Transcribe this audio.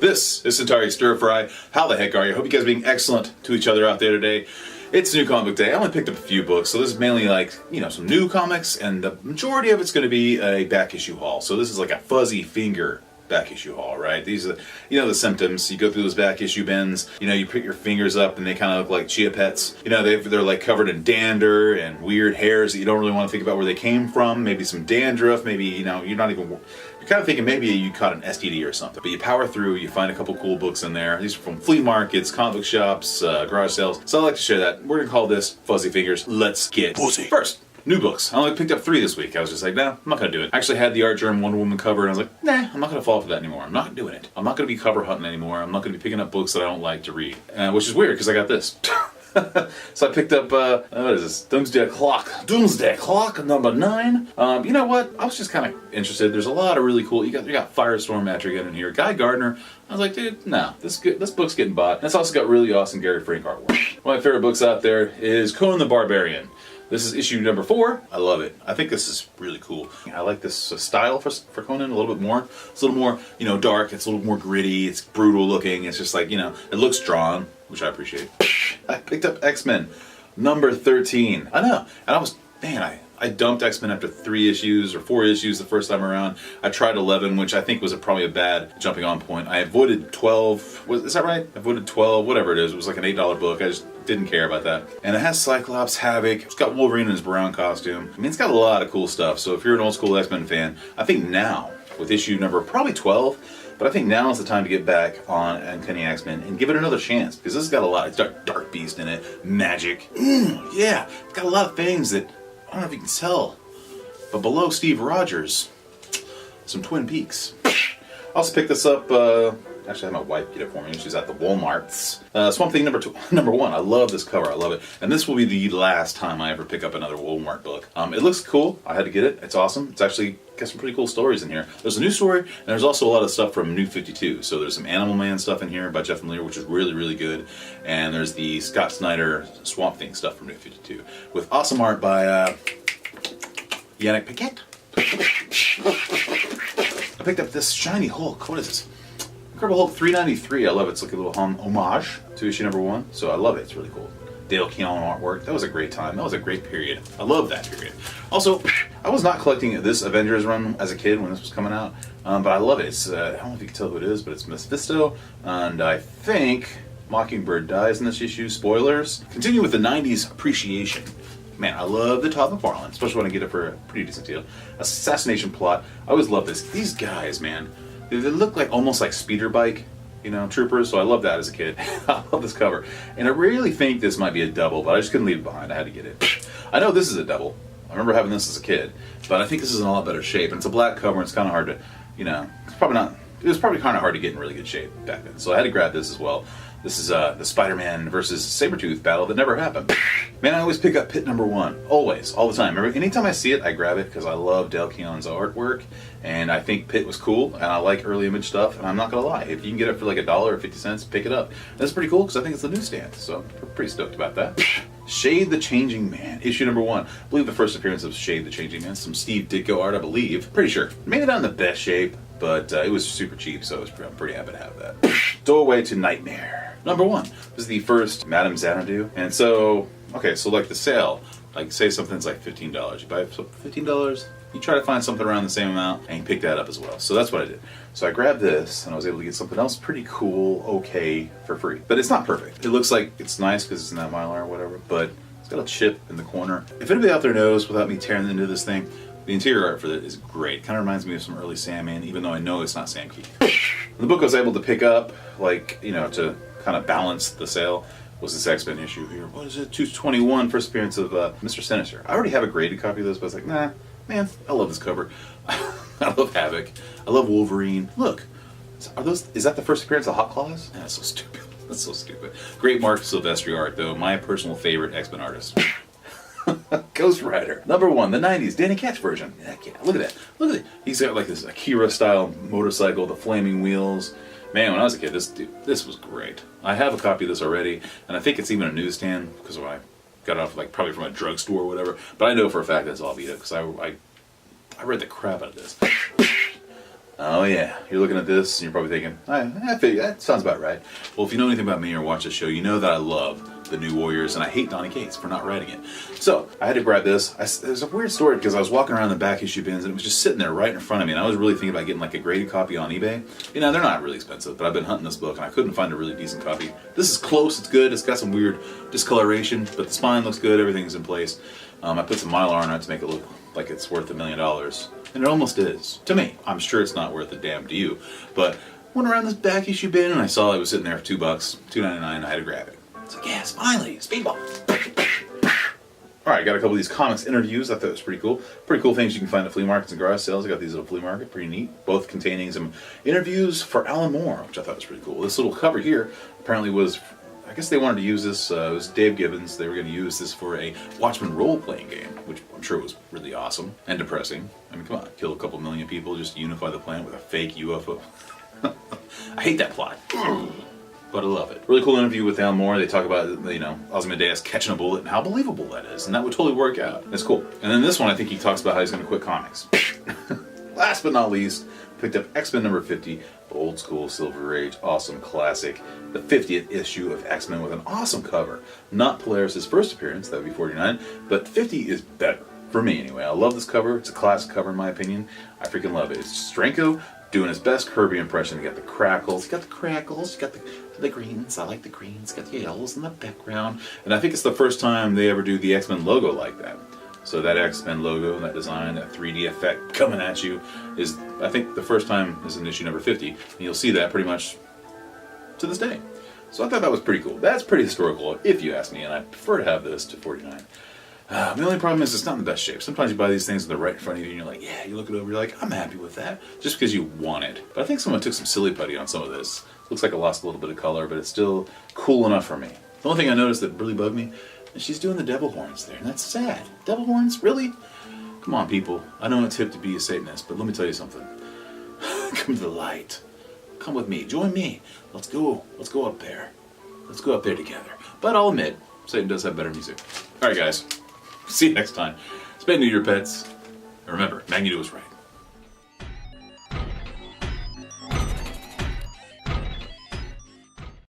This is Centauri Stir Fry. How the heck are you? Hope you guys are being excellent to each other out there today. It's New Comic Book Day. I only picked up a few books, so this is mainly like, some new comics, and the majority of it's going to be a back issue haul. So this is like a fuzzy finger back issue haul, right? These are, the symptoms. You go through those back issue bins, you put your fingers up and they kind of look like chia pets. They're like covered in dander and weird hairs that you don't really want to think about where they came from. Maybe some dandruff, maybe, you're kind of thinking maybe you caught an STD or something. But you power through, you find a couple cool books in there. These are from flea markets, comic book shops, garage sales. So I like to share that. We're going to call this Fuzzy Fingers. Let's get pussy. First, new books. I only picked up 3 this week. I was just like, nah, I'm not going to do it. I actually had the Artgerm Wonder Woman cover, and I was like, nah, I'm not going to fall for that anymore. I'm not doing it. I'm not going to be cover hunting anymore. I'm not going to be picking up books that I don't like to read. Which is weird, because I got this. So I picked up, what is this? Doomsday Clock. Doomsday Clock, number 9. You know what? I was just kind of interested. There's a lot of really cool, you got Firestorm Etrigan in here. Guy Gardner. I was like, dude, no, this book's getting bought. And it's also got really awesome Gary Frank artwork. One of my favorite books out there is Conan the Barbarian. This is issue number 4. I love it. I think this is really cool. I like this style for Conan a little bit more. It's a little more, dark. It's a little more gritty. It's brutal looking. It's just like, it looks drawn, which I appreciate. I picked up X-Men number 13. I know. And I dumped X-Men after 3 issues or 4 issues the first time around. I tried 11, which I think was probably a bad jumping on point. I avoided 12. Is that right? I avoided 12, whatever it is. It was like an $8 book. I just didn't care about that. And it has Cyclops, Havoc. It's got Wolverine in his brown costume. I mean, it's got a lot of cool stuff. So if you're an old school X-Men fan, I think now, with issue number probably 12, but I think now is the time to get back on Uncanny X-Men and give it another chance, because this has got a lot. It's got Dark Beast in it, magic. Yeah, it's got a lot of things that I don't know if you can tell, but below Steve Rogers, some Twin Peaks. I also picked this up. Actually, I had my wife get it for me. She's at the Walmarts. Swamp Thing number 1. I love this cover. I love it. And this will be the last time I ever pick up another Walmart book. It looks cool. I had to get it. It's awesome. It's actually got some pretty cool stories in here. There's a new story, and there's also a lot of stuff from New 52. So there's some Animal Man stuff in here by Jeff Lemire, which is really, really good. And there's the Scott Snyder Swamp Thing stuff from New 52 with awesome art by Yannick Paquette. I picked up this Shiny Hulk. What is this? Incredible Hulk 393. I love it. It's like a little homage to issue number 1. So I love it. It's really cool. Dale Keown artwork. That was a great time. That was a great period. I love that period. Also, I was not collecting this Avengers run as a kid when this was coming out, but I love it. It's I don't know if you can tell who it is, but it's Mephisto, and I think Mockingbird dies in this issue. Spoilers. Continue with the 90s appreciation. Man, I love the Todd McFarlane, especially when I get it for a pretty decent deal. Assassination Plot. I always love this. These guys, man, they look like almost like speeder bike, troopers. So I love that as a kid. I love this cover, and I really think this might be a double, but I just couldn't leave it behind. I had to get it. I know this is a double. I remember having this as a kid, but I think this is in a lot better shape. And it's a black cover, and it's kind of hard to, it's probably not. It was probably kind of hard to get in really good shape back then. So I had to grab this as well. This is the Spider-Man versus Sabretooth battle that never happened. Man, I always pick up Pit number 1. Always. All the time. Anytime I see it, I grab it because I love Dale Keown's artwork. And I think Pit was cool. And I like early image stuff. And I'm not going to lie. If you can get it for like $1 or 50 cents, pick it up. That's pretty cool because I think it's the newsstand. So I'm pretty stoked about that. Shade the Changing Man. Issue number 1. I believe the first appearance of Shade the Changing Man. Some Steve Ditko art, I believe. Pretty sure. Maybe not in the best shape, but it was super cheap. So I'm pretty happy to have that. Doorway to Nightmare. Number 1. This is the first Madame Xanadu. And so, okay, so like the sale, like say something's like $15. You buy it for $15, you try to find something around the same amount, and you pick that up as well. So that's what I did. So I grabbed this, and I was able to get something else pretty cool, okay, for free. But it's not perfect. It looks like it's nice because it's in that Mylar or whatever, but it's got a chip in the corner. If anybody out there knows, without me tearing into this thing, the interior art for it is great. Kind of reminds me of some early Sandman, even though I know it's not Sam Keith. The book I was able to pick up, like, to kind of balance the sale, was this X-Men issue here. What is it? 221, first appearance of Mr. Sinister. I already have a graded copy of this, but I was like, nah, man, I love this cover. I love Havoc. I love Wolverine. Look, is that the first appearance of Hot Claws? That's so stupid. That's so stupid. Great Mark Silvestri art, though. My personal favorite X-Men artist. Ghost Rider. Number 1, the 90s, Danny Ketch version. Heck yeah, look at that. Look at it. He's got like this Akira-style motorcycle, the flaming wheels. Man, when I was a kid, this was great. I have a copy of this already, and I think it's even a newsstand, because I got it off probably from a drugstore or whatever. But I know for a fact that's Alvita, because I read the crap out of this. Oh yeah, you're looking at this and you're probably thinking, I figure that sounds about right. Well, if you know anything about me or watch the show, you know that I love the New Warriors and I hate Donny Cates for not writing it. So I had to grab this. There's a weird story because I was walking around the back issue bins and it was just sitting there right in front of me, and I was really thinking about getting like a graded copy on eBay. You know, they're not really expensive, but I've been hunting this book and I couldn't find a really decent copy. This is close, it's good, it's got some weird discoloration, but the spine looks good, everything's in place. I put some Mylar on it to make it look like it's worth $1 million. And it almost is. To me. I'm sure it's not worth a damn to you. But went around this back issue bin and I saw it was sitting there for $2, $2.99. I had to grab it. It's like, yes, finally, Speedball. Alright, got a couple of these comics interviews. I thought it was pretty cool. Pretty cool things you can find at flea markets and garage sales. I got these at a flea market. Pretty neat. Both containing some interviews for Alan Moore, which I thought was pretty cool. This little cover here apparently was... I guess they wanted to use this, it was Dave Gibbons, they were going to use this for a Watchmen role-playing game, which I'm sure was really awesome and depressing. I mean, come on, kill a couple million people just to unify the planet with a fake UFO. I hate that plot, but I love it. Really cool interview with Alan Moore. They talk about, you know, Ozymandias catching a bullet and how believable that is, and that would totally work out. It's cool. And then this one, I think he talks about how he's going to quit comics. Last but not least, picked up X-Men number 50, old school Silver Age, awesome classic, the 50th issue of X-Men with an awesome cover. Not Polaris' first appearance, that would be 49, but 50 is better, for me anyway. I love this cover, it's a classic cover in my opinion. I freaking love it. It's Stranko doing his best Kirby impression. You got the crackles, you got the greens, I like the greens, got the yellows in the background. And I think it's the first time they ever do the X-Men logo like that. So that X-Men logo, that design, that 3D effect coming at you is, I think the first time is in issue number 50. And you'll see that pretty much to this day. So I thought that was pretty cool. That's pretty historical, if you ask me, and I prefer to have this to 49. The only problem is it's not in the best shape. Sometimes you buy these things and they're right in front of you and you're like, yeah, you look it over, you're like, I'm happy with that, just because you want it. But I think someone took some silly putty on some of this. Looks like it lost a little bit of color, but it's still cool enough for me. The only thing I noticed that really bugged me, she's doing the devil horns there, and that's sad. Devil horns? Really? Come on, people. I know it's hip to be a Satanist, but let me tell you something. Come to the light. Come with me. Join me. Let's go. Let's go up there. Let's go up there together. But I'll admit, Satan does have better music. Alright, guys. See you next time. Spay New Year, pets. And remember, Magneto was right.